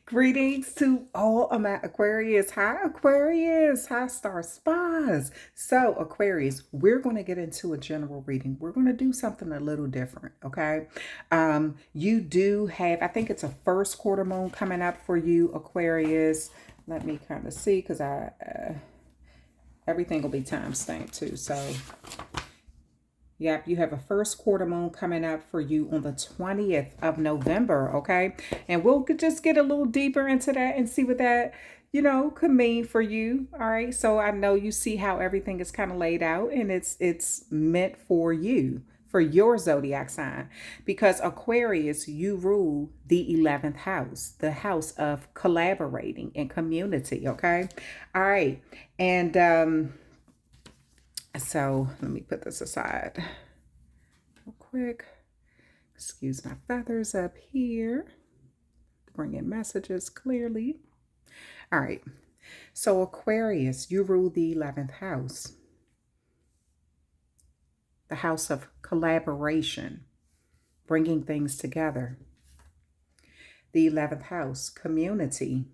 Greetings to all of my Aquarius. Hi, Aquarius. Hi, Star Spies. So, Aquarius, we're going to get into a general reading. We're going to do something a little different, okay? You do have, I think it's a first quarter moon coming up for you, Aquarius. Let me kind of see because everything will be time stamped too. So, yep, you have a first quarter moon coming up for you on the 20th of November, okay? And we'll just get a little deeper into that and see what that, could mean for you. All right. So I know you see how everything is kind of laid out and it's meant for you, for your zodiac sign. Because Aquarius, you rule the 11th house, the house of collaborating and community, okay? All right. And so let me put this aside real quick. Excuse my feathers up here. Bring in messages clearly. All right. So Aquarius, you rule the 11th house. The house of collaboration, bringing things together. The 11th house, community.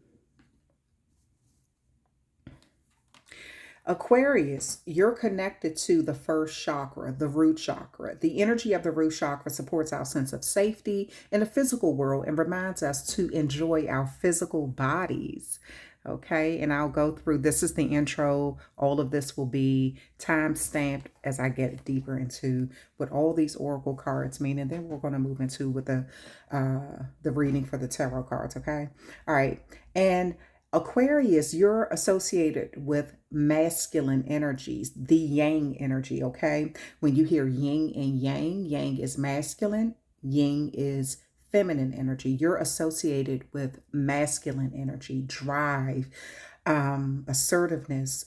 Aquarius, you're connected to the first chakra, the root chakra. The energy of the root chakra supports our sense of safety in the physical world and reminds us to enjoy our physical bodies. Okay, and I'll go through, this is the intro. All of this will be time stamped as I get deeper into what all these oracle cards mean. And then we're going to move into with the reading for the tarot cards. Okay. All right. And Aquarius, you're associated with masculine energies, the yang energy, okay? When you hear yin and yang, yang is masculine, yin is feminine energy. You're associated with masculine energy, drive, assertiveness,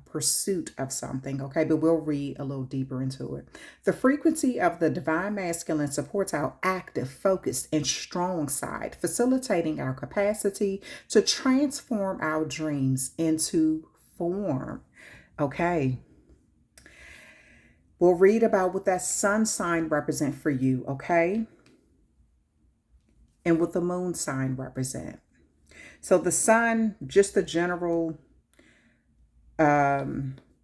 pursuit of something, okay? But we'll read a little deeper into it. The frequency of the divine masculine supports our active, focused, and strong side, facilitating our capacity to transform our dreams into form, okay? We'll read about what that sun sign represent for you, okay? And what the moon sign represent. So the sun, just the general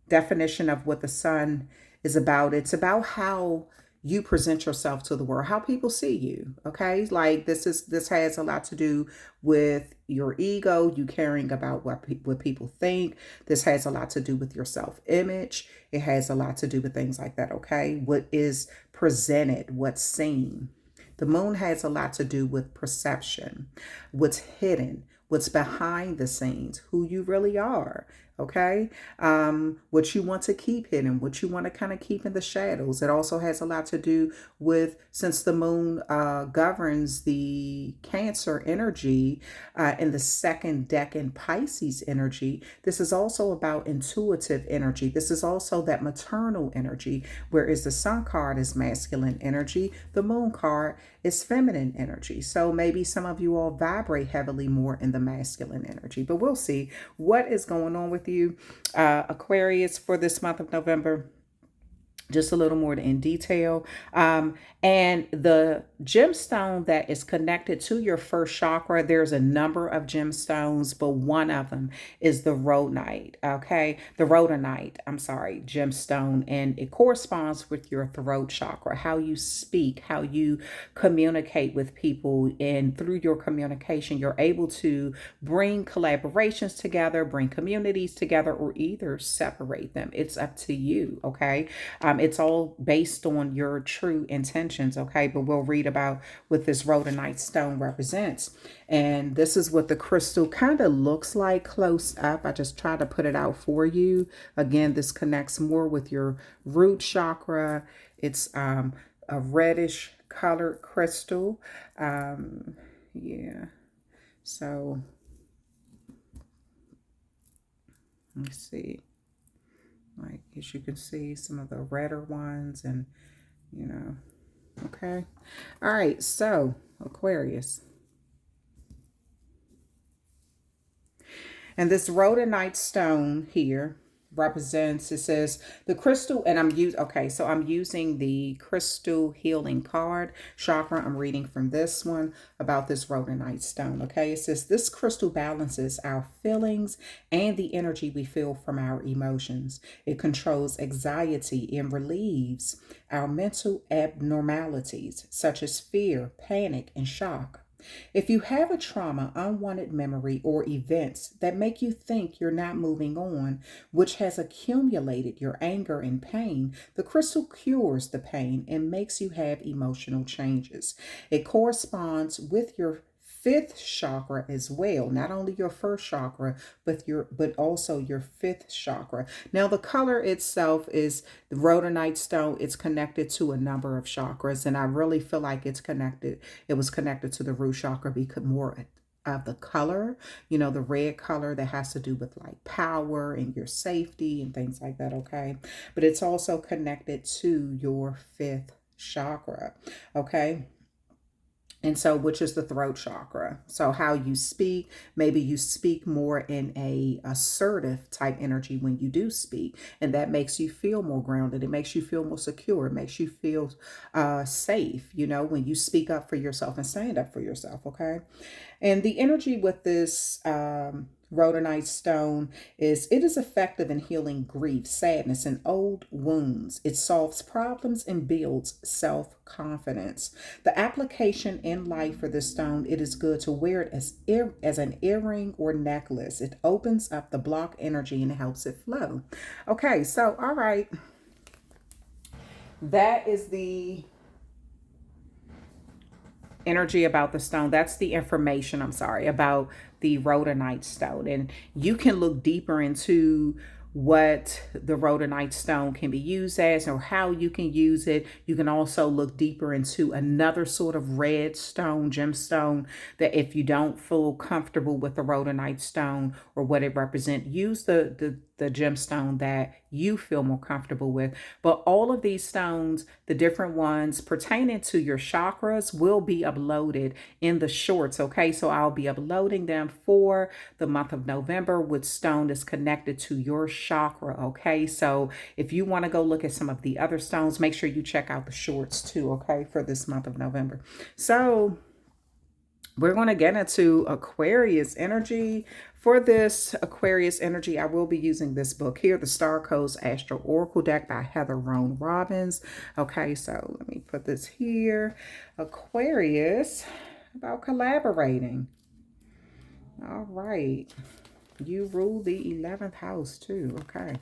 definition of what the sun is about. It's about how you present yourself to the world, how people see you. Okay, like this has a lot to do with your ego, you caring about what people think. This has a lot to do with your self-image. It has a lot to do with things like that. Okay, what is presented, what's seen. The moon has a lot to do with perception, what's hidden, what's behind the scenes, who you really are, okay? What you want to keep hidden, what you want to kind of keep in the shadows. It also has a lot to do with, since the moon governs the Cancer energy and the second decan Pisces energy, this is also about intuitive energy. This is also that maternal energy, whereas the sun card is masculine energy, the moon card is feminine energy. So maybe some of you all vibrate heavily more in the masculine energy, but we'll see what is going on with you, Aquarius, for this month of November. Just a little more in detail. And the gemstone that is connected to your first chakra, there's a number of gemstones, but one of them is the Rhodonite, okay? The Rhodonite, I'm sorry, gemstone. And it corresponds with your throat chakra, how you speak, how you communicate with people. And through your communication, you're able to bring collaborations together, bring communities together, or either separate them. It's up to you, okay? It's all based on your true intentions, okay? But we'll read about what this Rhodonite stone represents. And this is what the crystal kind of looks like close up. I just try to put it out for you. Again, this connects more with your root chakra. It's a reddish colored crystal. Yeah. So, let me see. Like, as you can see, some of the redder ones and, okay. All right, so Aquarius. And this Rhodonite stone here represents, it says the crystal, and I'm using the crystal healing card chakra. I'm reading from this one about this Rhodonite stone. Okay, it says this crystal balances our feelings and the energy we feel from our emotions. It controls anxiety and relieves our mental abnormalities such as fear, panic, and shock. If you have a trauma, unwanted memory, or events that make you think you're not moving on, which has accumulated your anger and pain, the crystal cures the pain and makes you have emotional changes. It corresponds with your fifth chakra as well, not only your first chakra but also your fifth chakra. Now the color itself is the rhodonite stone. It's connected to a number of chakras, and I really feel like it was connected to the root chakra because more of the color, the red color that has to do with like power and your safety and things like that. Okay, but it's also connected to your fifth chakra. Okay, and so, which is the throat chakra. So how you speak, maybe you speak more in a assertive type energy when you do speak, and that makes you feel more grounded. It makes you feel more secure. It makes you feel safe, when you speak up for yourself and stand up for yourself. Okay. And the energy with this rhodonite stone is it is effective in healing grief, sadness, and old wounds. It solves problems and builds self-confidence. The application in life for this stone, it is good to wear it as an earring or necklace. It opens up the block energy and helps it flow. Okay, so all right. That is the energy about the stone. That's the information, about the rhodonite stone. And you can look deeper into what the rhodonite stone can be used as or how you can use it. You can also look deeper into another sort of red stone, gemstone, that if you don't feel comfortable with the rhodonite stone or what it represents, use the gemstone that you feel more comfortable with. But all of these stones, the different ones pertaining to your chakras, will be uploaded in the shorts. Okay, so I'll be uploading them for the month of November, which stone is connected to your chakra. Okay, so if you want to go look at some of the other stones, make sure you check out the shorts too. Okay, for this month of November. So we're going to get into Aquarius energy. For this Aquarius energy, I will be using this book here, the Starcodes Astro Oracle deck by Heather Roan Robbins. Okay, so let me put this here. Aquarius, about collaborating. All right. You rule the 11th house too. Okay.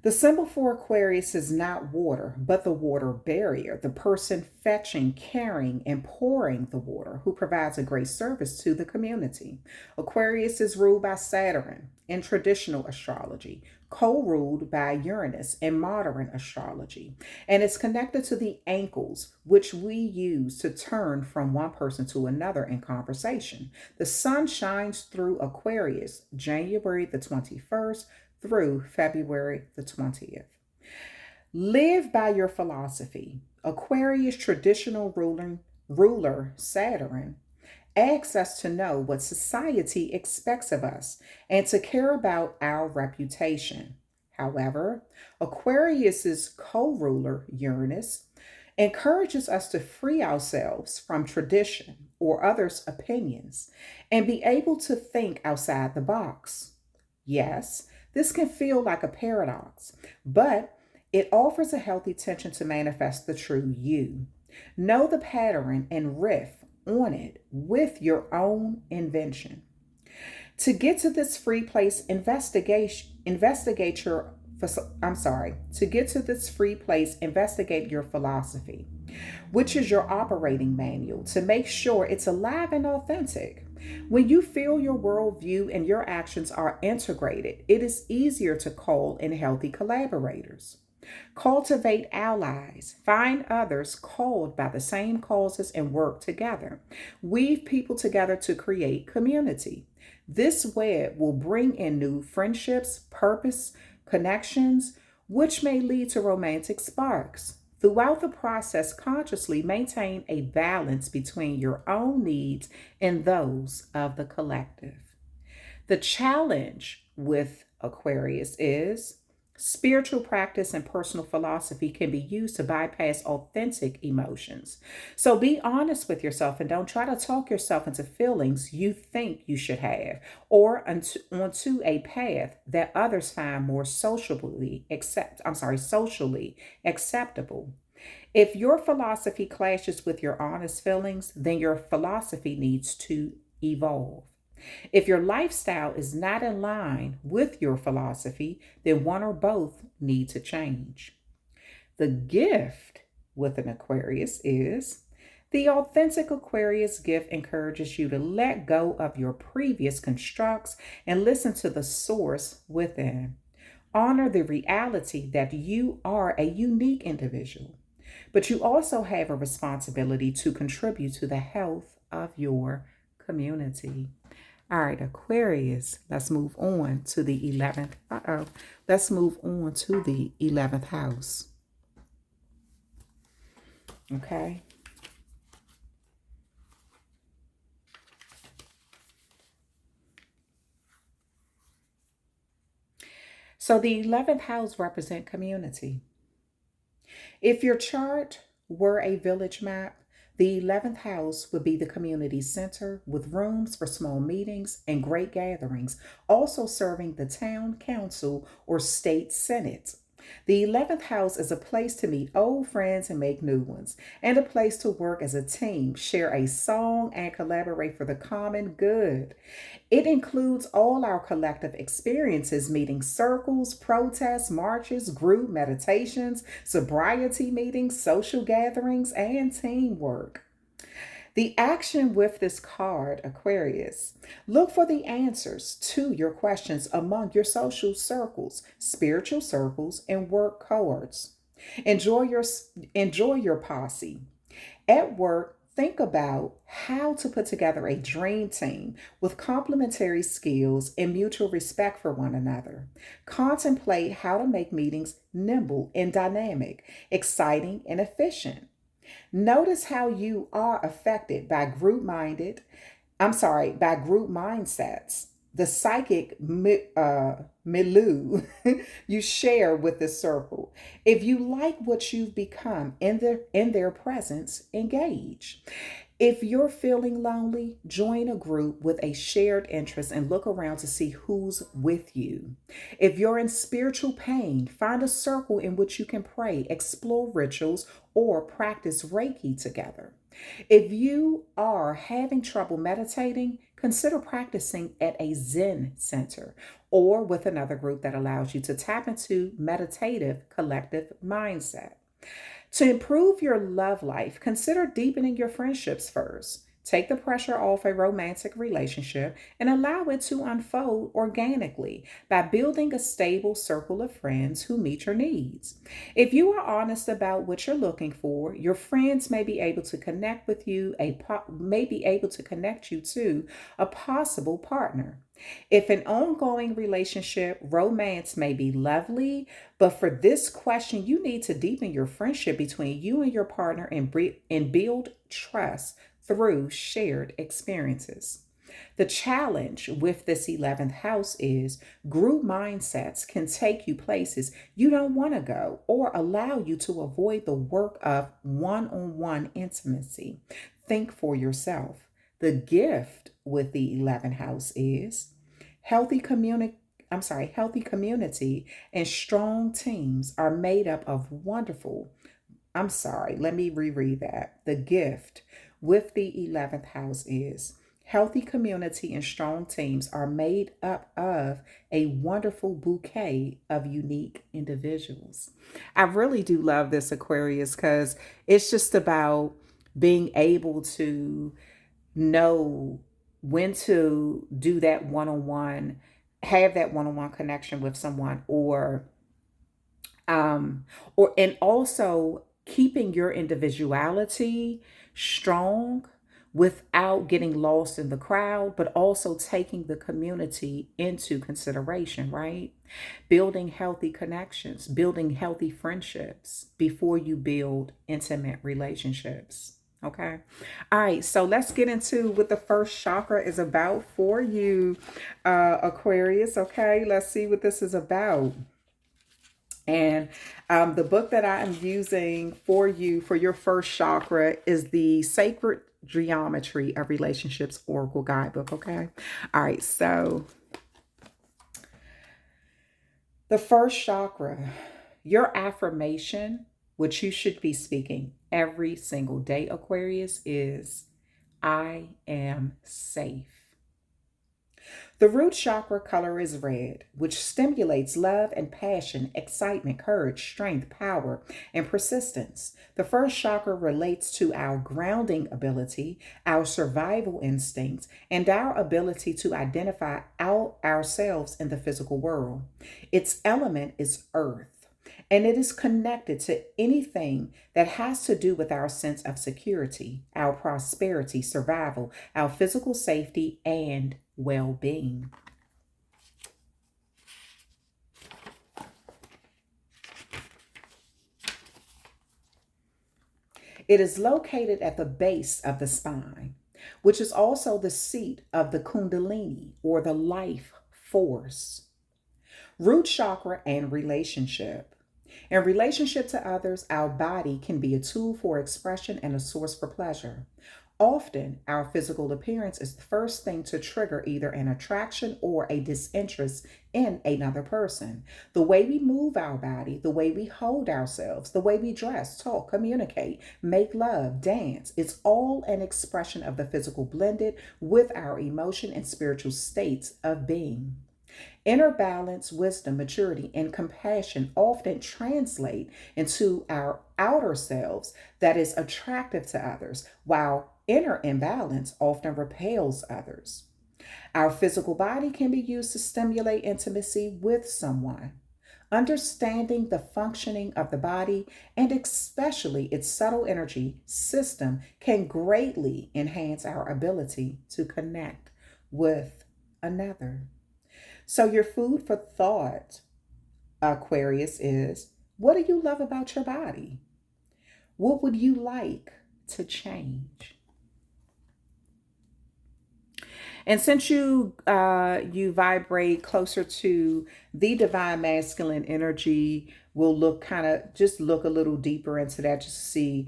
The symbol for Aquarius is not water, but the water barrier, the person fetching, carrying, and pouring the water, who provides a great service to the community. Aquarius is ruled by Saturn in traditional astrology, co-ruled by Uranus in modern astrology, and it's connected to the ankles, which we use to turn from one person to another in conversation. The sun shines through Aquarius January the 21st through February the 20th. Live by your philosophy. Aquarius traditional ruler Saturn asks us to know what society expects of us and to care about our reputation. However, Aquarius's co-ruler Uranus encourages us to free ourselves from tradition or others' opinions and be able to think outside the box. Yes, this can feel like a paradox, but it offers a healthy tension to manifest the true you. Know the pattern and riff on it with your own invention. To get to this free place, investigate your to get to this free place, investigate your philosophy, which is your operating manual, to make sure it's alive and authentic. When you feel your worldview and your actions are integrated, it is easier to call in healthy collaborators. Cultivate allies. Find others called by the same causes and work together. Weave people together to create community. This web will bring in new friendships, purpose, connections, which may lead to romantic sparks. Throughout the process, consciously maintain a balance between your own needs and those of the collective. The challenge with Aquarius, is spiritual practice and personal philosophy can be used to bypass authentic emotions. So be honest with yourself and don't try to talk yourself into feelings you think you should have or onto a path that others find more socially acceptable. If your philosophy clashes with your honest feelings, then your philosophy needs to evolve. If your lifestyle is not in line with your philosophy, then one or both need to change. The gift with an Aquarius is the authentic Aquarius gift encourages you to let go of your previous constructs and listen to the source within. Honor the reality that you are a unique individual, but you also have a responsibility to contribute to the health of your community. All right, Aquarius, let's move on to the 11th. Let's move on to the 11th house. Okay. So the 11th house represent community. If your chart were a village map, the 11th house would be the community center with rooms for small meetings and great gatherings, also serving the town council or state senate. The 11th house is a place to meet old friends and make new ones, and a place to work as a team, share a song, and collaborate for the common good. It includes all our collective experiences, meeting circles, protests, marches, group meditations, sobriety meetings, social gatherings, and teamwork. The action with this card, Aquarius, look for the answers to your questions among your social circles, spiritual circles, and work cohorts. Enjoy your enjoy your posse. At work, think about how to put together a dream team with complementary skills and mutual respect for one another. Contemplate how to make meetings nimble and dynamic, exciting and efficient. Notice how you are affected by by group mindsets. The psychic milieu you share with the circle. If you like what you've become in their presence, engage. If you're feeling lonely, join a group with a shared interest and look around to see who's with you. If you're in spiritual pain, find a circle in which you can pray, explore rituals, or practice Reiki together. If you are having trouble meditating, consider practicing at a Zen center or with another group that allows you to tap into meditative collective mindset. To improve your love life, consider deepening your friendships first. Take the pressure off a romantic relationship and allow it to unfold organically by building a stable circle of friends who meet your needs. If you are honest about what you're looking for, your friends may be able to connect with you, may be able to connect you to a possible partner. If an ongoing relationship, romance may be lovely, but for this question, you need to deepen your friendship between you and your partner and build trust through shared experiences. The challenge with this 11th house is group mindsets can take you places you don't want to go or allow you to avoid the work of one on one intimacy. Think for yourself. The gift with the 11th house is healthy community. Healthy community and strong teams are made up of wonderful. Let me reread that. The gift with the 11th house is healthy community and strong teams are made up of a wonderful bouquet of unique individuals. I really do love this, Aquarius, because it's just about being able to know when to do that one on one, have that one on one connection with someone, um, and also keeping your individuality strong without getting lost in the crowd, but also taking the community into consideration, right? Building healthy connections, building healthy friendships before you build intimate relationships. Okay. All right. So let's get into what the first chakra is about for you, Aquarius. Okay. Let's see what this is about. And the book that I am using for you for your first chakra is the Sacred Geometry of Relationships Oracle Guidebook. Okay. All right. So the first chakra, your affirmation, which you should be speaking every single day, Aquarius, is I am safe. The root chakra color is red, which stimulates love and passion, excitement, courage, strength, power, and persistence. The first chakra relates to our grounding ability, our survival instincts, and our ability to identify ourselves in the physical world. Its element is earth. And it is connected to anything that has to do with our sense of security, our prosperity, survival, our physical safety, and well being. It is located at the base of the spine, which is also the seat of the Kundalini or the life force. Root chakra and relationship. In relationship to others, our body can be a tool for expression and a source for pleasure. Often, our physical appearance is the first thing to trigger either an attraction or a disinterest in another person. The way we move our body, the way we hold ourselves, the way we dress, talk, communicate, make love, dance, it's all an expression of the physical blended with our emotion and spiritual states of being. Inner balance, wisdom, maturity, and compassion often translate into our outer selves that is attractive to others, while inner imbalance often repels others. Our physical body can be used to stimulate intimacy with someone. Understanding the functioning of the body and especially its subtle energy system can greatly enhance our ability to connect with another. So, your food for thought, Aquarius, is what do you love about your body? What would you like to change? And since you vibrate closer to the divine masculine energy, we'll look a little deeper into that just to see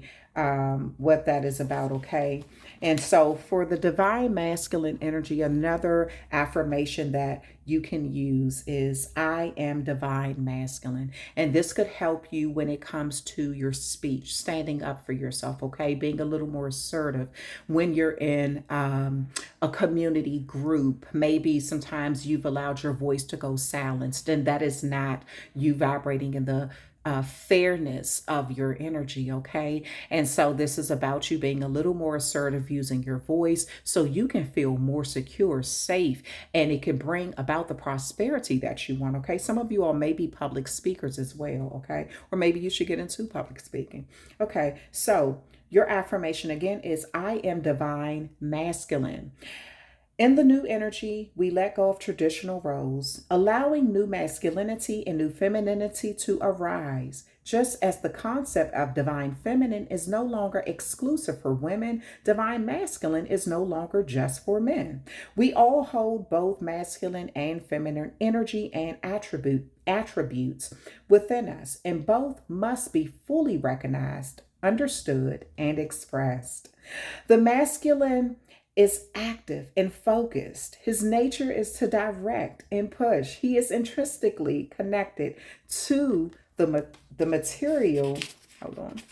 what that is about. Okay. And so for the divine masculine energy, another affirmation that you can use is I am divine masculine. And this could help you when it comes to your speech, standing up for yourself, okay? Being a little more assertive when you're in a community group. Maybe sometimes you've allowed your voice to go silenced, and that is not you vibrating in the fairness of your energy, okay? And so this is about you being a little more assertive using your voice so you can feel more secure, safe, and it can bring about the prosperity that you want, okay? Some of you all may be public speakers as well, okay? Or maybe you should get into public speaking. Okay, so your affirmation again is I am divine masculine. In the new energy, we let go of traditional roles, allowing new masculinity and new femininity to arise. Just as the concept of divine feminine is no longer exclusive for women, divine masculine is no longer just for men. We all hold both masculine and feminine energy and attributes within us, and both must be fully recognized, understood, and expressed. The masculine is active and focused. His nature is to direct and push. He is intrinsically connected to the material. Hold on.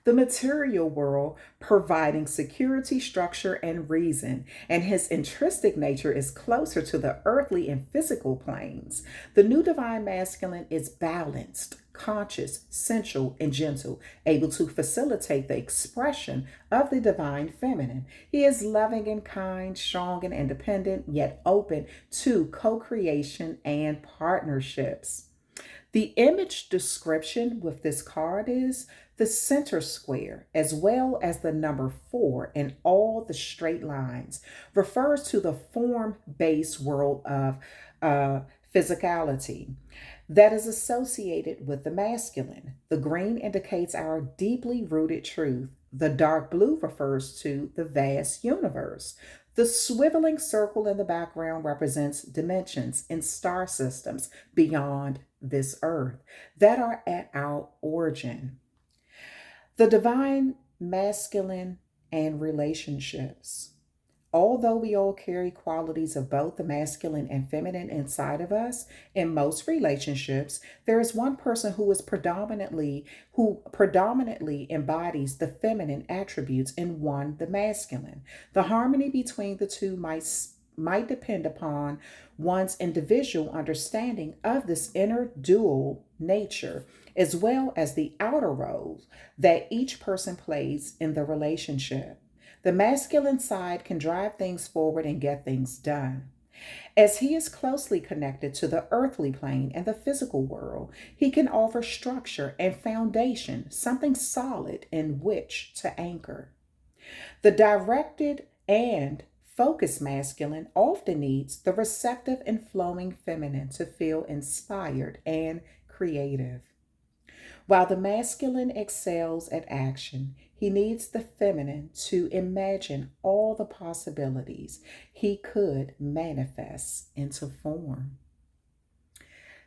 The material world, providing security, structure, and reason, and his intrinsic nature is closer to the earthly and physical planes. The new divine masculine is balanced, conscious, sensual, and gentle, able to facilitate the expression of the divine feminine. He is loving and kind, strong and independent, yet open to co creation and partnerships. The image description with this card is the center square, as well as the number 4 and all the straight lines, refers to the form based world of physicality. that is associated with the masculine. The green indicates our deeply rooted truth. The dark blue refers to the vast universe. The swiveling circle in the background represents dimensions and star systems beyond this earth that are at our origin. The divine masculine and relationships. Although we all carry qualities of both the masculine and feminine inside of us, in most relationships, there is one person who predominantly embodies the feminine attributes and one the masculine. The harmony between the two might depend upon one's individual understanding of this inner dual nature, as well as the outer roles that each person plays in the relationship. The masculine side can drive things forward and get things done. As he is closely connected to the earthly plane and the physical world, he can offer structure and foundation, something solid in which to anchor. The directed and focused masculine often needs the receptive and flowing feminine to feel inspired and creative. While the masculine excels at action, he needs the feminine to imagine all the possibilities he could manifest into form.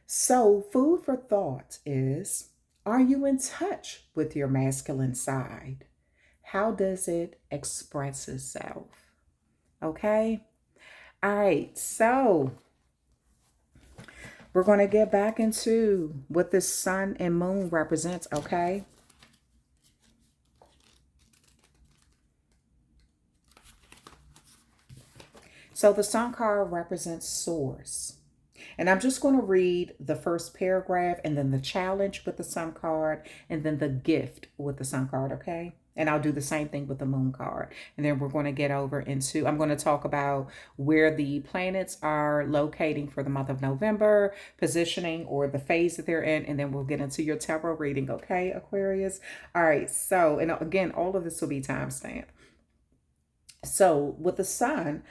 So, food for thought is, are you in touch with your masculine side? How does it express itself? Okay? All right, so we're going to get back into what this sun and moon represents, okay? So the sun card represents source. And I'm just going to read the first paragraph and then the challenge with the sun card and then the gift with the sun card, okay? And I'll do the same thing with the moon card. And then we're going to get over into, I'm going to talk about where the planets are locating for the month of November, positioning or the phase that they're in. And then we'll get into your tarot reading, okay, Aquarius? All right. So, and again, all of this will be timestamped. So with the sun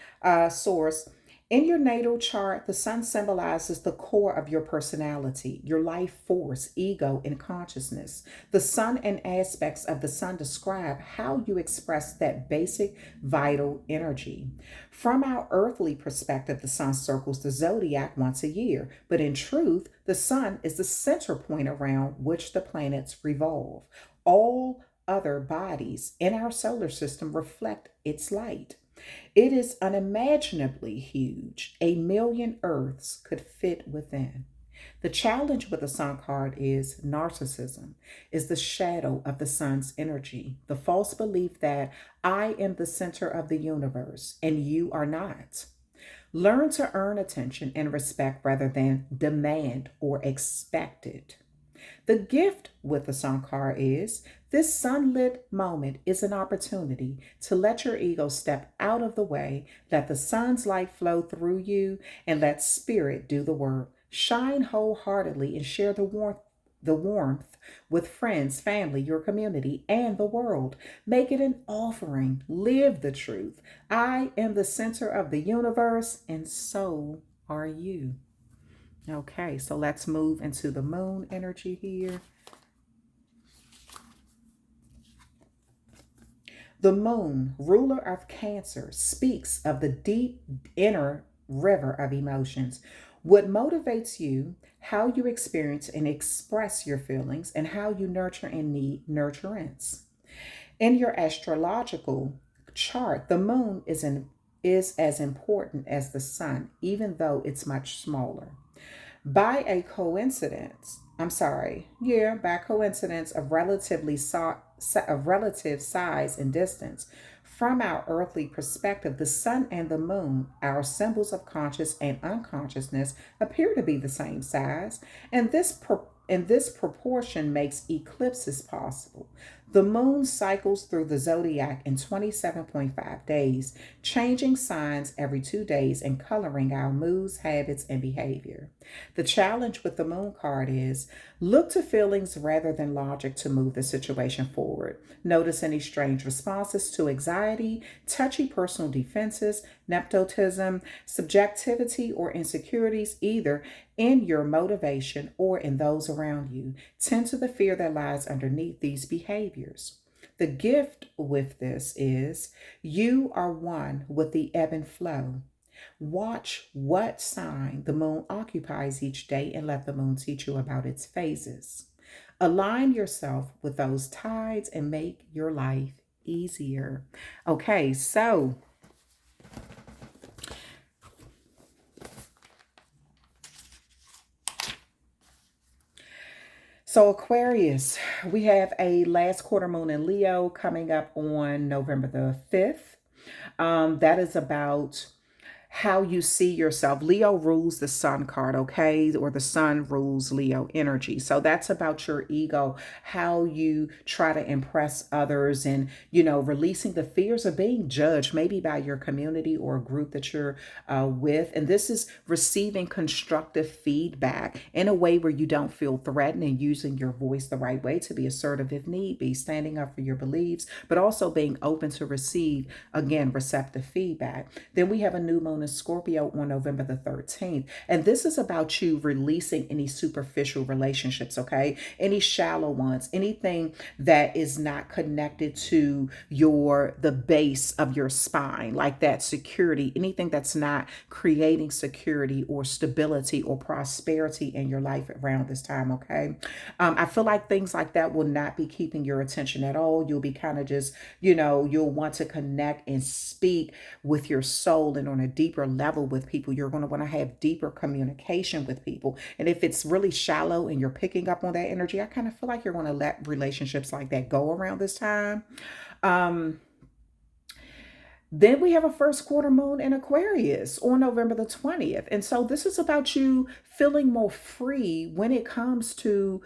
source, in your natal chart, the sun symbolizes the core of your personality, your life force, ego, and consciousness. The sun and aspects of the sun describe how you express that basic vital energy. From our earthly perspective, the sun circles the zodiac once a year, but in truth, the sun is the center point around which the planets revolve. All other bodies in our solar system reflect its light. It is unimaginably huge. 1,000,000 Earths could fit within. The challenge with the sun card is narcissism, is the shadow of the sun's energy, the false belief that I am the center of the universe and you are not. Learn to earn attention and respect rather than demand or expect it. The gift with the sun card is this sunlit moment is an opportunity to let your ego step out of the way, let the sun's light flow through you, and let spirit do the work. Shine wholeheartedly and share the warmth with friends, family, your community, and the world. Make it an offering. Live the truth. I am the center of the universe, and so are you. Okay, so let's move into the moon energy here. The moon, ruler of Cancer, speaks of the deep inner river of emotions. What motivates you, how you experience and express your feelings, and how you nurture and need nurturance. In your astrological chart, the moon is as important as the sun, even though it's much smaller. By a coincidence, I'm sorry, yeah, by coincidence of relative size and distance, from our earthly perspective, the sun and the moon, our symbols of conscious and unconsciousness, appear to be the same size, and this proportion makes eclipses possible. The moon cycles through the zodiac in 27.5 days, changing signs every 2 days and coloring our moods, habits, and behavior. The challenge with the moon card is look to feelings rather than logic to move the situation forward. Notice any strange responses to anxiety, touchy personal defenses, nepotism, subjectivity, or insecurities, either in your motivation or in those around you. Tend to the fear that lies underneath these behaviors. The gift with this is you are one with the ebb and flow. Watch what sign the moon occupies each day and let the moon teach you about its phases. Align yourself with those tides and make your life easier. Okay, so Aquarius, we have a last quarter moon in Leo coming up on November the 5th. That is about how you see yourself. Leo rules the sun card, okay? Or the sun rules Leo energy. So that's about your ego, how you try to impress others and, releasing the fears of being judged, maybe by your community or a group that you're with. And this is receiving constructive feedback in a way where you don't feel threatened and using your voice the right way to be assertive if need be, standing up for your beliefs, but also being open to receive, again, receptive feedback. Then we have a new moon in Scorpio on November the 13th. And this is about you releasing any superficial relationships, okay? Any shallow ones, anything that is not connected to the base of your spine, like that security, anything that's not creating security or stability or prosperity in your life around this time, okay? I feel like things like that will not be keeping your attention at all. You'll be kind of just, you'll want to connect and speak with your soul and on a deeper level with people. You're going to want to have deeper communication with people. And if it's really shallow and you're picking up on that energy, I kind of feel like you're going to let relationships like that go around this time. Then we have a first quarter moon in Aquarius on November the 20th. And so this is about you feeling more free when it comes to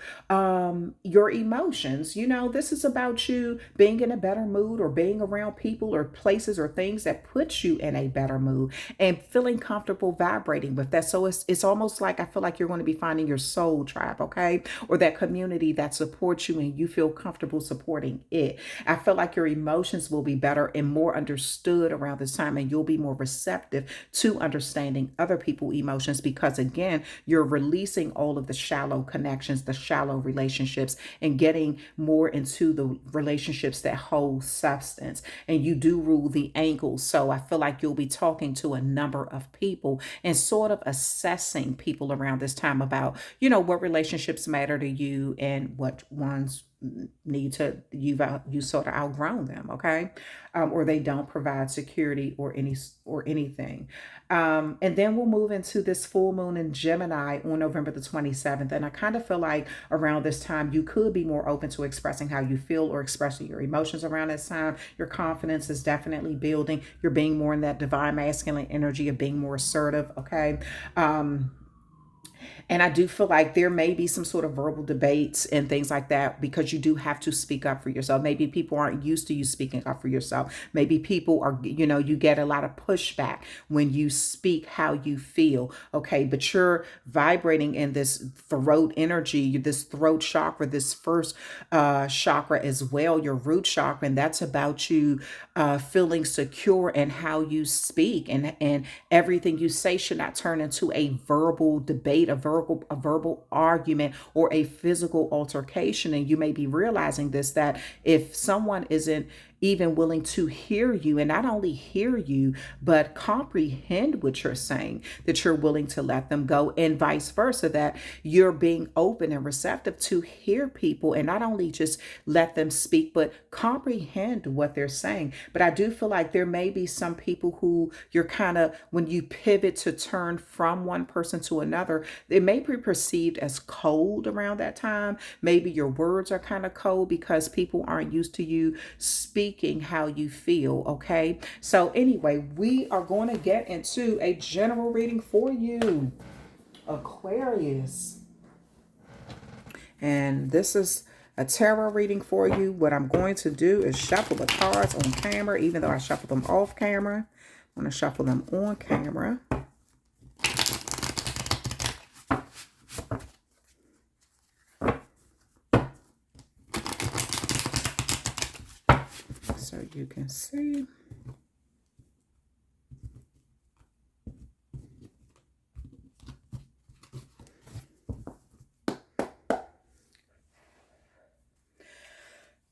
your emotions. This is about you being in a better mood or being around people or places or things that put you in a better mood and feeling comfortable vibrating with that. So it's almost like I feel like you're going to be finding your soul tribe, okay? Or that community that supports you and you feel comfortable supporting it. I feel like your emotions will be better and more understood around this time, and you'll be more receptive to understanding other people's emotions because, again, you're releasing all of the shallow connections, the shallow relationships, and getting more into the relationships that hold substance. And you do rule the angles. So I feel like you'll be talking to a number of people and sort of assessing people around this time about, what relationships matter to you and what ones need to you sort of outgrown them, okay? Or they don't provide security or anything. And then we'll move into this full moon in Gemini on November the 27th. And I kind of feel like around this time you could be more open to expressing how you feel or expressing your emotions around this time. Your confidence is definitely building. You're being more in that divine masculine energy of being more assertive, okay? And I do feel like there may be some sort of verbal debates and things like that because you do have to speak up for yourself. Maybe people aren't used to you speaking up for yourself. Maybe people are, you get a lot of pushback when you speak how you feel. Okay. But you're vibrating in this throat energy, this throat chakra, this first chakra as well, your root chakra. And that's about you feeling secure in how you speak, and everything you say should not turn into a verbal debate, a verbal argument, or a physical altercation. And you may be realizing this, that if someone isn't even willing to hear you, and not only hear you, but comprehend what you're saying, that you're willing to let them go, and vice versa, that you're being open and receptive to hear people and not only just let them speak, but comprehend what they're saying. But I do feel like there may be some people who you're kind of, when you pivot to turn from one person to another, it may be perceived as cold around that time. Maybe your words are kind of cold because people aren't used to you speaking how you feel, okay? So anyway, we are going to get into a general reading for you, Aquarius. And this is a tarot reading for you. What I'm going to do is shuffle the cards on camera, even though I shuffle them off camera. I'm going to shuffle them on camera. So you can see.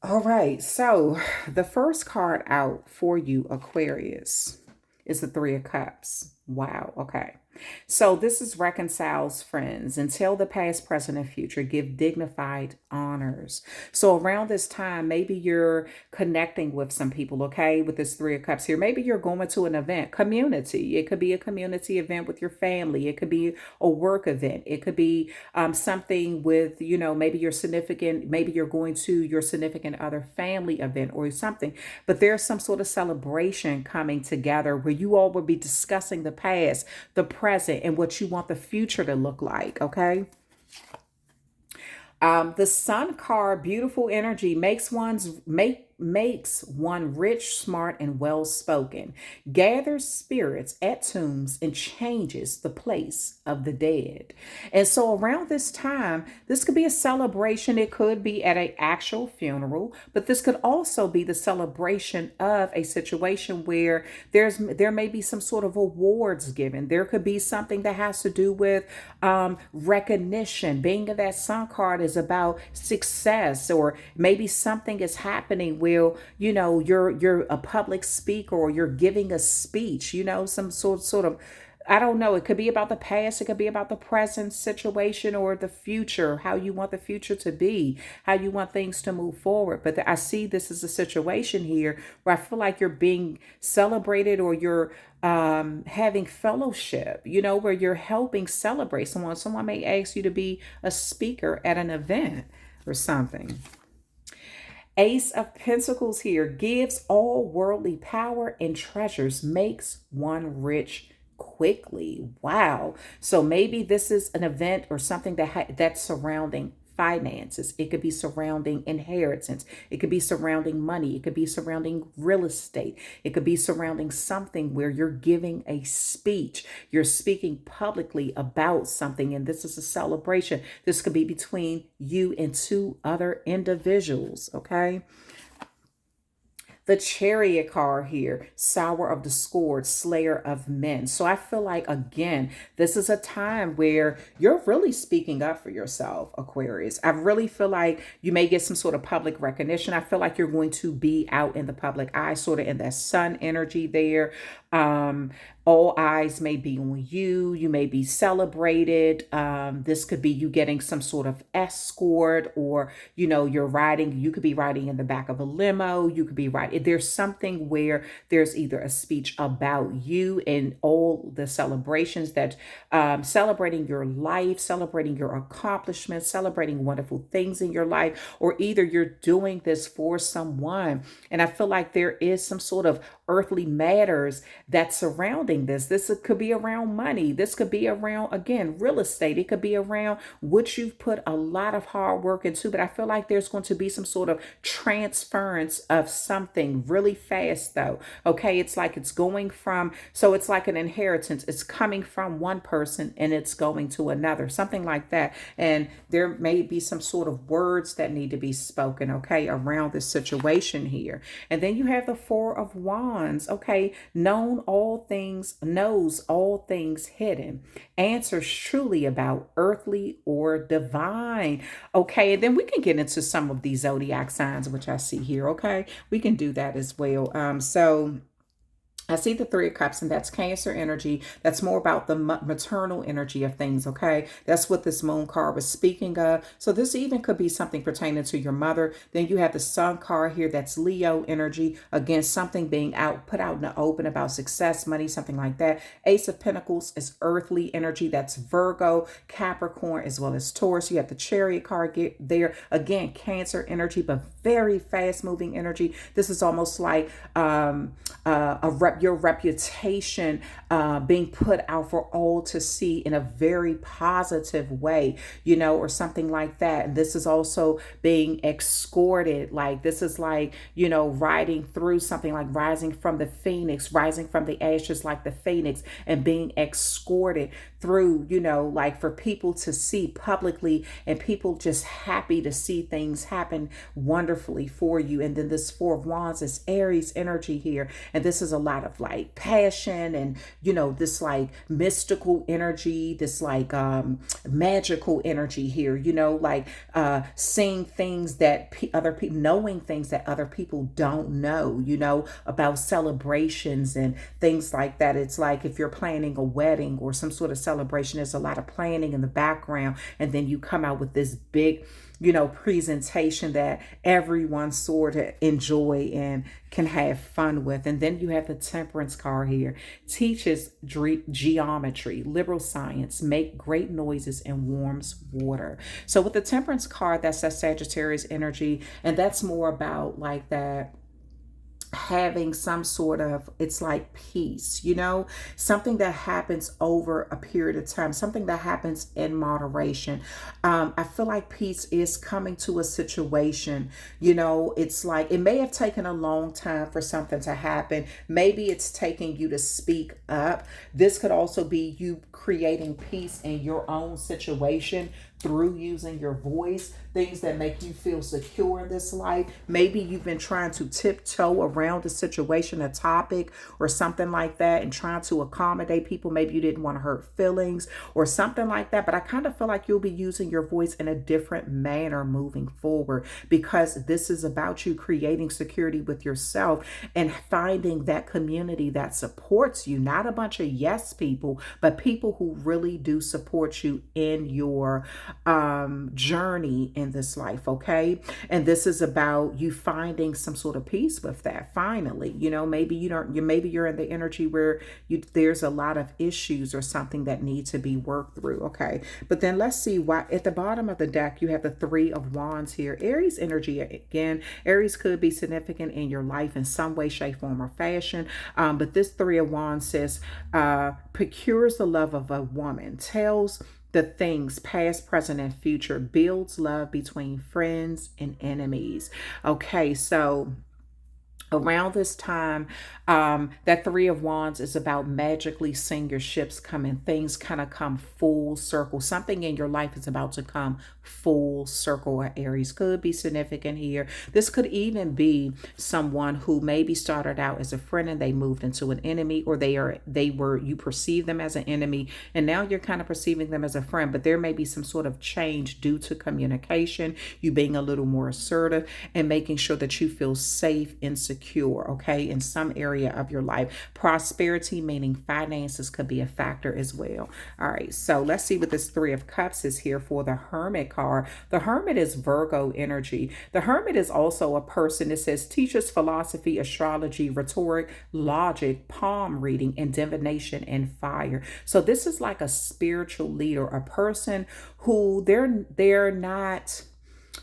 All right, so the first card out for you, Aquarius, is the Three of Cups. Wow, okay. So this is reconciles friends and tell the past, present, and future. Give dignified honors. So around this time, maybe you're connecting with some people, okay, with this Three of Cups here. Maybe you're going to an event, community. It could be a community event with your family. It could be a work event. It could be something with, maybe your significant, maybe you're going to your significant other family event or something. But there's some sort of celebration coming together where you all will be discussing the past, the present, and what you want the future to look like, okay? The Sun card, beautiful energy, makes one rich, smart, and well spoken, gathers spirits at tombs, and changes the place of the dead. And so around this time, this could be a celebration. It could be at an actual funeral, but this could also be the celebration of a situation where there may be some sort of awards given. There could be something that has to do with recognition. Being that Sun card is about success, or maybe something is happening where you're a public speaker, or you're giving a speech, some sort of, I don't know. It could be about the past. It could be about the present situation or the future, how you want the future to be, how you want things to move forward. But I see this as a situation here where I feel like you're being celebrated, or you're having fellowship, where you're helping celebrate someone. Someone may ask you to be a speaker at an event or something. Ace of Pentacles here gives all worldly power and treasures, makes one rich quickly. Wow. So maybe this is an event or something that's surrounding finances. It could be surrounding inheritance. It could be surrounding money. It could be surrounding real estate. It could be surrounding something where you're giving a speech. You're speaking publicly about something, and this is a celebration. This could be between you and two other individuals, okay? The Chariot card here, Sower of Discord, Slayer of Men. So I feel like, again, this is a time where you're really speaking up for yourself, Aquarius. I really feel like you may get some sort of public recognition. I feel like you're going to be out in the public eye, sort of in that sun energy there. All eyes may be on you. You may be celebrated. This could be you getting some sort of escort, or, you're riding. You could be riding in the back of a limo. You could be riding. There's something where there's either a speech about you and all the celebrations that celebrating your life, celebrating your accomplishments, celebrating wonderful things in your life, or either you're doing this for someone. And I feel like there is some sort of earthly matters that's surrounding this. This could be around money. This could be around, again, real estate. It could be around what you've put a lot of hard work into. But I feel like there's going to be some sort of transference of something really fast, though. Okay, it's like it's going from, so it's like an inheritance. It's coming from one person and it's going to another, something like that. And there may be some sort of words that need to be spoken, okay, around this situation here. And then you have the Four of Wands. Okay, knows all things hidden, answers truly about earthly or divine. Okay, and then we can get into some of these zodiac signs, which I see here. Okay, we can do that as well. So I see the Three of Cups, and that's Cancer energy. That's more about the maternal energy of things, okay? That's what this Moon card was speaking of. So this even could be something pertaining to your mother. Then you have the Sun card here. That's Leo energy. Again, something being put out in the open about success, money, something like that. Ace of Pentacles is earthly energy. That's Virgo, Capricorn, as well as Taurus. You have the Chariot card there. Again, Cancer energy, but very fast-moving energy. This is almost like your reputation being put out for all to see in a very positive way, or something like that. And this is also being escorted. Like this is like, riding through something, like rising from the phoenix, rising from the ashes like the phoenix, and being escorted through, like for people to see publicly, and people just happy to see things happen wonderfully for you. And then this Four of Wands is Aries energy here. And this is a lot of of like passion and, you know, this like mystical energy, this like magical energy here, you know, like seeing things that other people, knowing things that other people don't know, you know, about celebrations and things like that. It's like if you're planning a wedding or some sort of celebration, there's a lot of planning in the background, and then you come out with this big, you know, presentation that everyone sort of enjoy and can have fun with. And then you have the Temperance card here. Teaches geometry, liberal science, make great noises, and warms water. So with the Temperance card, that's that Sagittarius energy, and that's more about like that having some sort of, it's like peace, you know, something that happens over a period of time, something that happens in moderation. I feel like peace is coming to a situation, you know. It's like it may have taken a long time for something to happen. Maybe it's taking you to speak up. This could also be you creating peace in your own situation through using your voice, things that make you feel secure in this life. Maybe you've been trying to tiptoe around a situation, a topic, or something like that, and trying to accommodate people. Maybe you didn't want to hurt feelings or something like that. But I kind of feel like you'll be using your voice in a different manner moving forward, because this is about you creating security with yourself and finding that community that supports you, not a bunch of yes people, but people who really do support you in your journey in this life. Okay. And this is about you finding some sort of peace with that. Finally, you know, maybe you don't, maybe you're in the energy where there's a lot of issues or something that need to be worked through. Okay. But then let's see why at the bottom of the deck, you have the Three of Wands here. Aries energy again. Aries could be significant in your life in some way, shape, form, or fashion. But this Three of Wands says, procures the love of a woman, tells the things past, present, and future, builds love between friends and enemies. Okay, so around this time, that Three of Wands is about magically seeing your ships coming. Things kind of come full circle. Something in your life is about to come full circle. Aries could be significant here. This could even be someone who maybe started out as a friend and they moved into an enemy, or you perceive them as an enemy and now you're kind of perceiving them as a friend. But there may be some sort of change due to communication, you being a little more assertive and making sure that you feel safe and secure, okay, in some area of your life. Prosperity, meaning finances, could be a factor as well. All right, so let's see what this Three of Cups is here for the Hermit card. The Hermit is Virgo energy. The Hermit is also a person that says teaches philosophy, astrology, rhetoric, logic, palm reading, and divination, and fire. So this is like a spiritual leader, a person who they're not,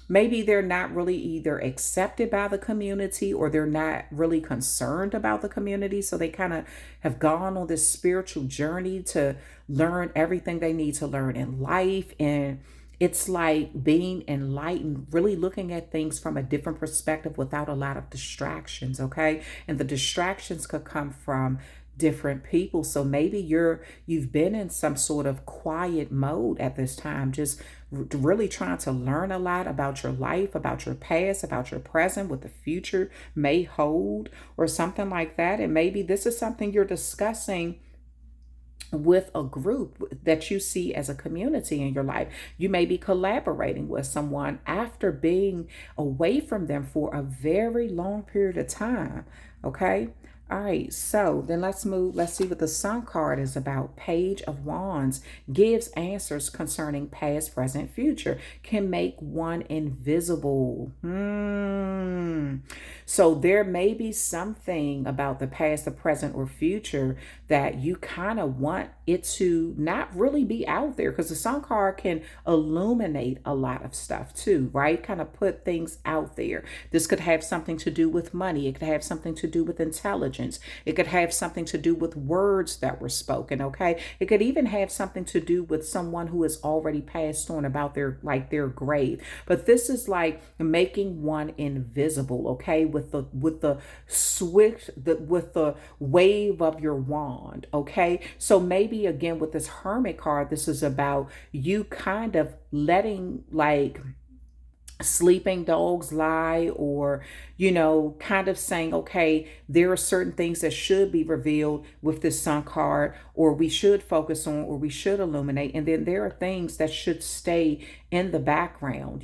maybe they're not really either accepted by the community or they're not really concerned about the community. So they kind of have gone on this spiritual journey to learn everything they need to learn in life. And it's like being enlightened, really looking at things from a different perspective without a lot of distractions. Okay. And the distractions could come from different people. So maybe you've been in some sort of quiet mode at this time, just really trying to learn a lot about your life, about your past, about your present, what the future may hold, or something like that. And maybe this is something you're discussing with a group that you see as a community in your life. You may be collaborating with someone after being away from them for a very long period of time. Okay. All right, so then let's see what the Sun card is about. Page of Wands gives answers concerning past, present, future, can make one invisible. So there may be something about the past, the present, or future that you kind of want it to not really be out there, because the Sun card can illuminate a lot of stuff too, right? Kind of put things out there. This could have something to do with money. It could have something to do with intelligence. It could have something to do with words that were spoken, okay? It could even have something to do with someone who has already passed on, about their grave. But this is like making one invisible, okay? With the switch, with the wave of your wand, okay? So maybe again with this Hermit card, this is about you kind of letting sleeping dogs lie, or kind of saying, okay, there are certain things that should be revealed with this sun card, or we should focus on, or we should illuminate, and then there are things that should stay in the background,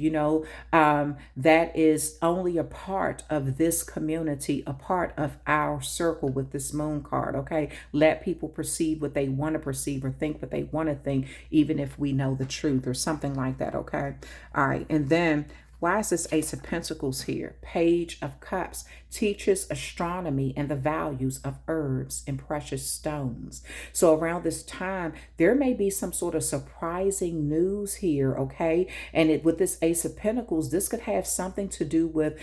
that is only a part of this community, a part of our circle with this moon card. Okay, let people perceive what they want to perceive or think what they want to think, even if we know the truth or something like that. Okay, all right. And then why is this Ace of Pentacles here? Page of Cups teaches astronomy and the values of herbs and precious stones. So around this time, there may be some sort of surprising news here, okay? And with this Ace of Pentacles, this could have something to do with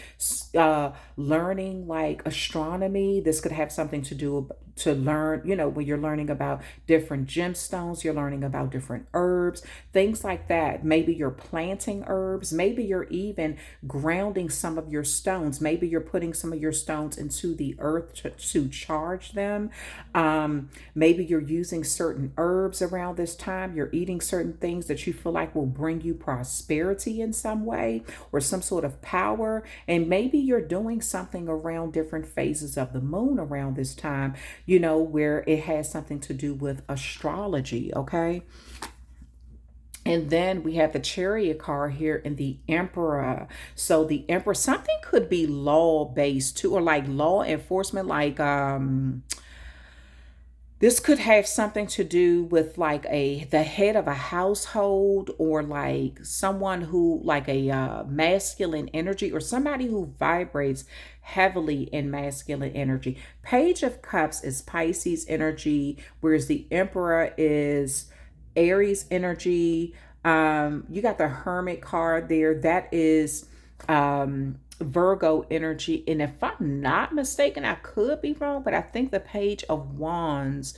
learning like astronomy. This could have something to do to learn, when you're learning about different gemstones, you're learning about different herbs, things like that. Maybe you're planting herbs. Maybe you're even grounding some of your stones. Maybe you're putting some of your stones into the earth to charge them. Maybe you're using certain herbs around this time. You're eating certain things that you feel like will bring you prosperity in some way or some sort of power. And maybe you're doing something around different phases of the moon around this time, where it has something to do with astrology, okay? And then we have the Chariot card here and the Emperor. So the Emperor, something could be law based too, or like law enforcement, like this could have something to do with like the head of a household, or like someone who like a masculine energy, or somebody who vibrates heavily in masculine energy. Page of Cups is Pisces energy, whereas the Emperor is Aries energy. You got the Hermit card there. That is Virgo energy. And if I'm not mistaken, I could be wrong, but I think the Page of Wands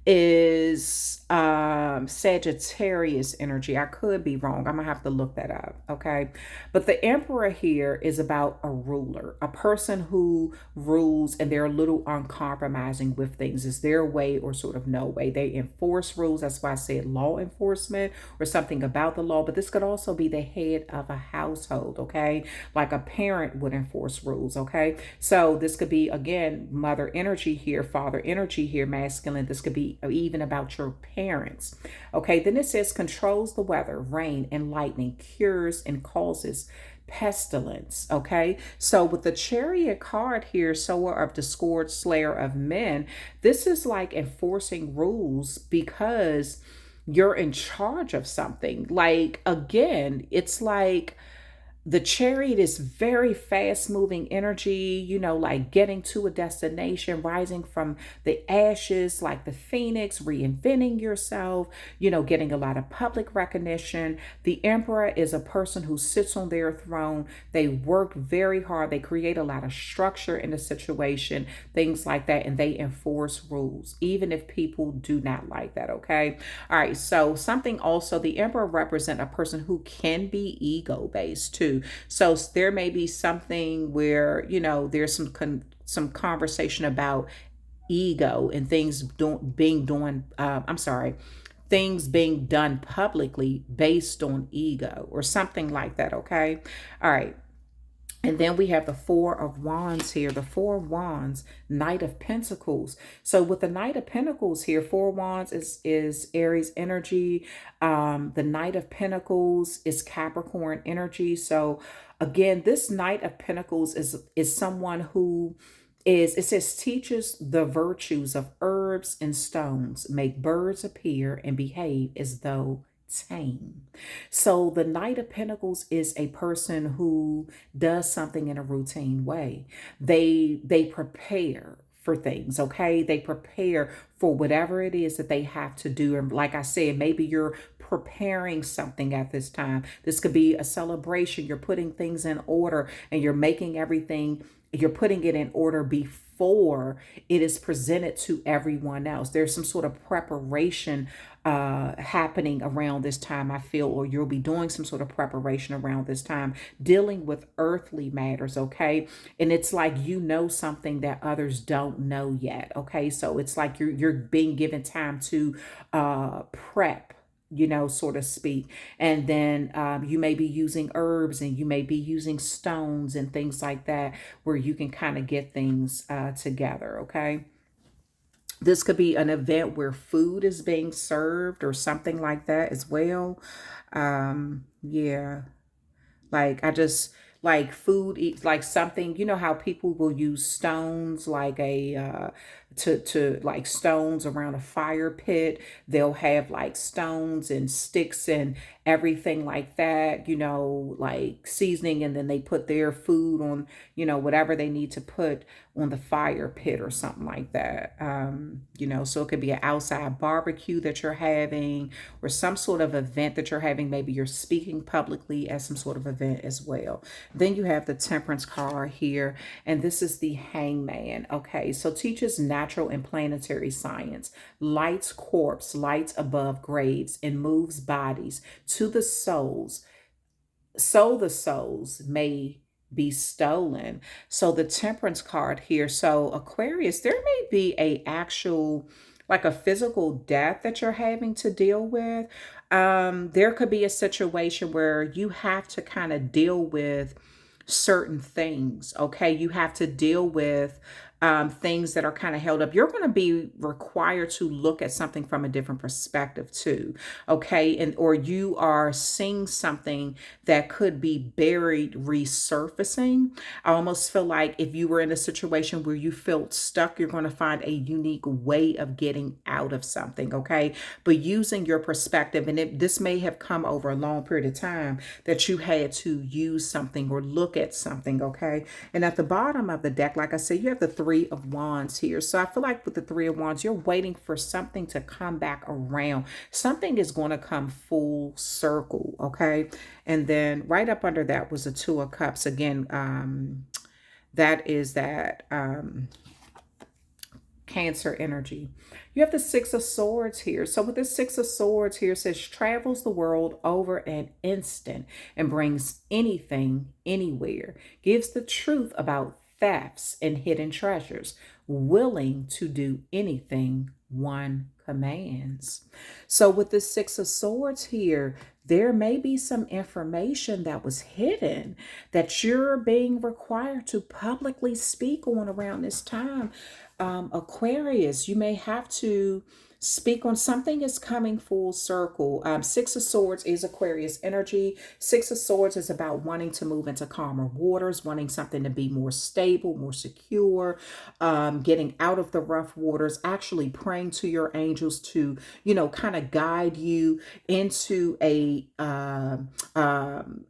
is Sagittarius energy. I could be wrong. I'm gonna have to look that up. Okay. But the Emperor here is about a ruler, a person who rules, and they're a little uncompromising with things. It's their way or sort of no way. They enforce rules. That's why I said law enforcement or something about the law. But this could also be the head of a household. Okay. Like a parent would enforce rules. Okay. So this could be, again, mother energy here, father energy here, masculine. This could be even about your parents. Okay, then it says controls the weather, rain and lightning, cures and causes pestilence. Okay, so with the Chariot card here, sower of discord, slayer of men, this is like enforcing rules because you're in charge of something. Like, again, it's like the Chariot is very fast moving energy, like getting to a destination, rising from the ashes, like the phoenix, reinventing yourself, getting a lot of public recognition. The Emperor is a person who sits on their throne. They work very hard. They create a lot of structure in the situation, things like that, and they enforce rules, even if people do not like that. Okay. All right. So something also, the Emperor represents a person who can be ego based too. So there may be something where, there's some conversation about ego and things being done publicly based on ego or something like that. Okay. All right. And then we have the Four of Wands here. The Four of Wands, Knight of Pentacles. So with the Knight of Pentacles here, Four of Wands is Aries energy. The Knight of Pentacles is Capricorn energy. So again, this Knight of Pentacles is someone who it says teaches the virtues of herbs and stones, make birds appear and behave as though tame. So the Knight of Pentacles is a person who does something in a routine way. They prepare for things, okay? They prepare for whatever it is that they have to do. And like I said, maybe you're preparing something at this time. This could be a celebration. You're putting things in order and you're making everything, you're putting it in order before it is presented to everyone else. There's some sort of preparation happening around this time, I feel, or you'll be doing some sort of preparation around this time, dealing with earthly matters, okay? And it's like something that others don't know yet, okay? So it's like you're being given time to prep so to speak. And then you may be using herbs, and you may be using stones and things like that, where you can kind of get things together. Okay. This could be an event where food is being served or something like that as well. Yeah. Like I just like food, like something, how people will use stones, like a to like stones around a fire pit. They'll have like stones and sticks and everything like that, like seasoning, and then they put their food on, whatever they need to put on the fire pit or something like that. So it could be an outside barbecue that you're having, or some sort of event that you're having. Maybe you're speaking publicly at some sort of event as well. Then you have the Temperance card here, and this is the Hangman. Okay, so teaches natural and planetary science, lights corpse, lights above graves, and moves bodies to the souls, so the souls may be stolen. So the Temperance card here. So Aquarius, there may be a actual, like a physical death that you're having to deal with. There could be a situation where you have to kind of deal with certain things. Okay, you have to deal with things that are kind of held up. You're going to be required to look at something from a different perspective too. Okay, and or you are seeing something that could be buried resurfacing. I almost feel like if you were in a situation where you felt stuck, you're going to find a unique way of getting out of something. Okay, but using your perspective, and this may have come over a long period of time that you had to use something or look at something. Okay, and at the bottom of the deck, like I said, you have the Three of Wands here. So I feel like with the Three of Wands, you're waiting for something to come back around. Something is going to come full circle. Okay, and then right up under that was the Two of Cups. Again, that is that Cancer energy. You have the Six of Swords here. So with the Six of Swords here, it says travels the world over an instant and brings anything anywhere. Gives the truth about thefts and hidden treasures. Willing to do anything one commands. So with the Six of Swords here, there may be some information that was hidden that you're being required to publicly speak on around this time. Aquarius, you may have to speak on something is coming full circle. Six of Swords is Aquarius energy. Six of Swords is about wanting to move into calmer waters, wanting something to be more stable, more secure, getting out of the rough waters, actually praying to your angels to, kind of guide you into I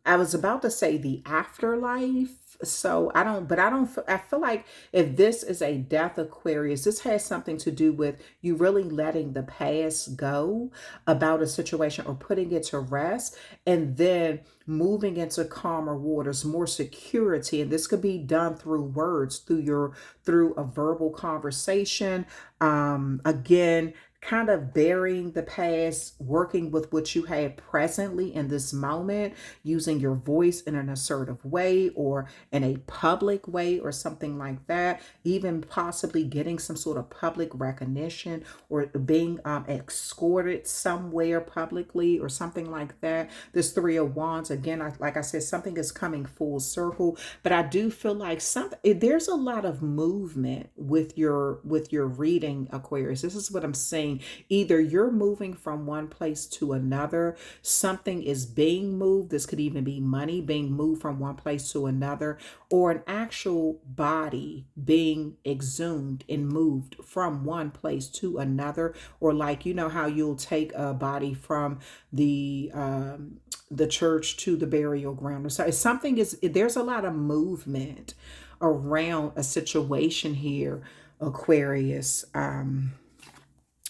was about to say the afterlife. So I feel like if this is a death Aquarius, this has something to do with you really letting the past go about a situation or putting it to rest, and then moving into calmer waters, more security. And this could be done through words, through a verbal conversation. Again, kind of burying the past, working with what you have presently in this moment, using your voice in an assertive way or in a public way or something like that, even possibly getting some sort of public recognition or being escorted somewhere publicly or something like that. This Three of Wands, again, like I said, something is coming full circle, but I do feel like there's a lot of movement with your reading, Aquarius. This is what I'm saying. Either you're moving from one place to another, something is being moved. This could even be money being moved from one place to another, or an actual body being exhumed and moved from one place to another. Or like, how you'll take a body from the church to the burial ground. So there's a lot of movement around a situation here, Aquarius.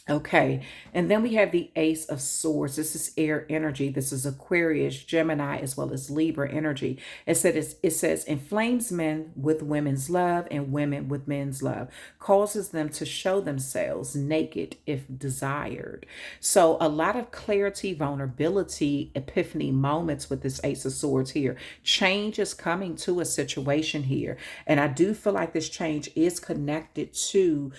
Okay, and then we have the Ace of Swords. This is air energy. This is Aquarius, Gemini, as well as Libra energy. It says inflames men with women's love and women with men's love, causes them to show themselves naked if desired. So a lot of clarity, vulnerability, epiphany moments with this Ace of Swords here. Change is coming to a situation here, and I do feel like this change is connected to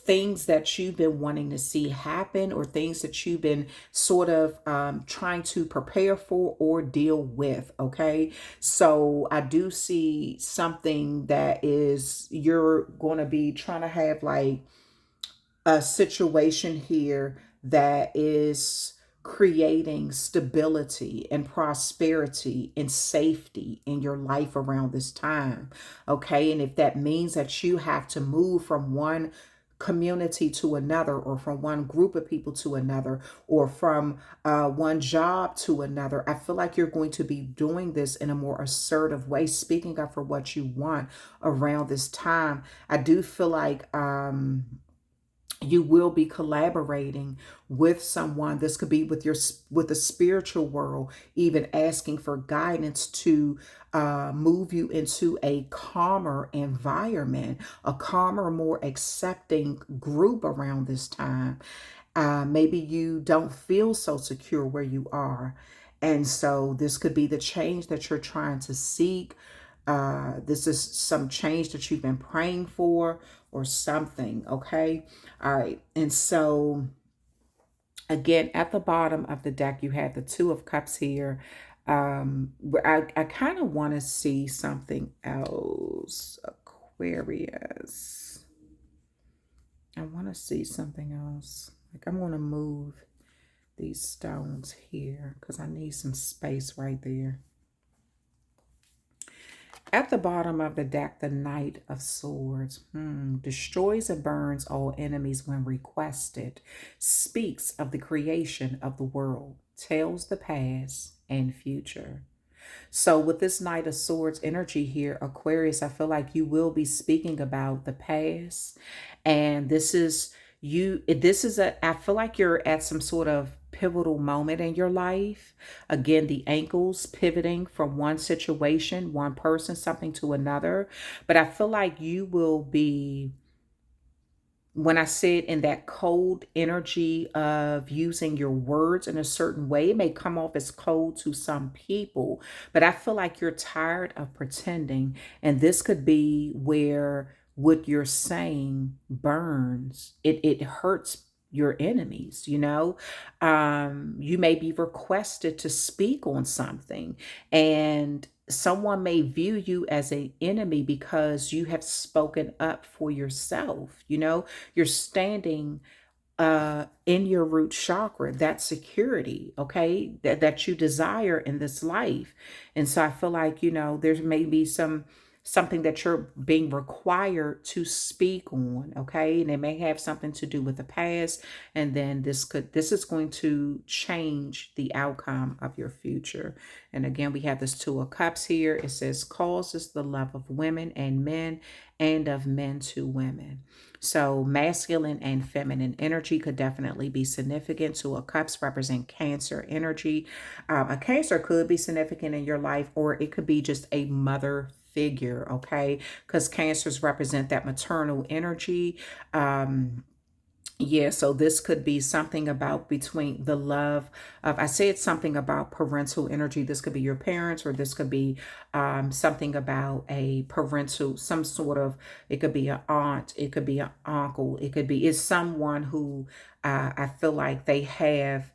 things that you've been wanting to see happen, or things that you've been sort of trying to prepare for or deal with. Okay. So I do see something that is, you're going to be trying to have like a situation here that is creating stability and prosperity and safety in your life around this time. Okay. And if that means that you have to move from one community to another, or from one group of people to another, or from one job to another, I feel like you're going to be doing this in a more assertive way, speaking up for what you want around this time. I do feel like you will be collaborating with someone. This could be with with the spiritual world, even asking for guidance to move you into a calmer environment, a calmer, more accepting group around this time. Maybe you don't feel so secure where you are, and so this could be the change that you're trying to seek. This is some change that you've been praying for, or something. Okay. All right. And so again, at the bottom of the deck, you have the Two of Cups here. I kind of want to see something else. Aquarius. I want to see something else. Like, I'm going to move these stones here because I need some space right there. At the bottom of the deck, the Knight of Swords. Destroys and burns all enemies when requested. Speaks of the creation of the world. Tells the past and future. So with this Knight of Swords energy here, Aquarius, I feel like you will be speaking about the past. And this is I feel like you're at some sort of pivotal moment in your life. Again, the ankles pivoting from one situation, one person, something to another. But I feel like you will be, when I said in that cold energy of using your words in a certain way, it may come off as cold to some people, but I feel like you're tired of pretending. And this could be where what you're saying burns. It hurts your enemies, you know. You may be requested to speak on something, and someone may view you as an enemy because you have spoken up for yourself. You know, you're standing in your root chakra, that security, okay, that you desire in this life. And so I feel like, you know, there's maybe something that you're being required to speak on, okay? And it may have something to do with the past, and then this is going to change the outcome of your future. And again, we have this Two of Cups here. It says causes the love of women and men, and of men to women. So masculine and feminine energy could definitely be significant. Two of Cups represent Cancer energy. A Cancer could be significant in your life, or it could be just a mother figure, okay? Because Cancers represent that maternal energy. Yeah, so this could be something about between the love of, I said something about parental energy. This could be your parents, or this could be something about a parental, some sort of, it could be an aunt, it could be an uncle, it's someone who I feel like they have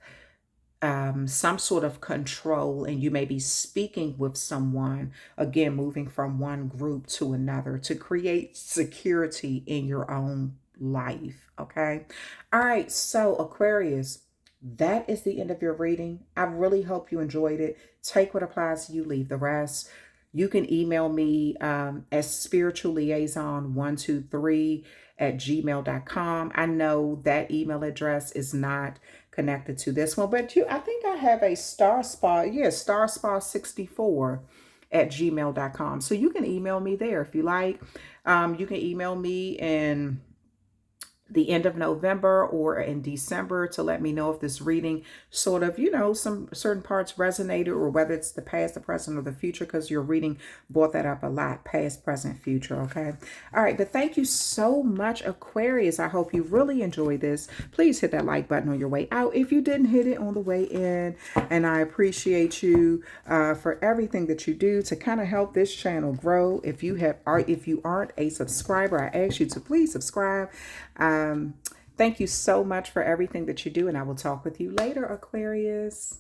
some sort of control, and you may be speaking with someone, again, moving from one group to another to create security in your own life. Okay. All right. So Aquarius, that is the end of your reading. I really hope you enjoyed it. Take what applies to you, leave the rest. You can email me as spiritualliaison123@gmail.com. I know that email address is not connected to this one, but I think I have a starspa64@gmail.com. So you can email me there if you like. You can email me in the end of November or in December to let me know if this reading sort of, you know, some certain parts resonated, or whether it's the past, the present, or the future, because your reading brought that up a lot, past, present, future. Okay. All right. But thank you so much, Aquarius. I hope you really enjoyed this. Please hit that like button on your way out if you didn't hit it on the way in. And I appreciate you for everything that you do to kind of help this channel grow. If you aren't a subscriber, I ask you to please subscribe. Thank you so much for everything that you do, and I will talk with you later, Aquarius.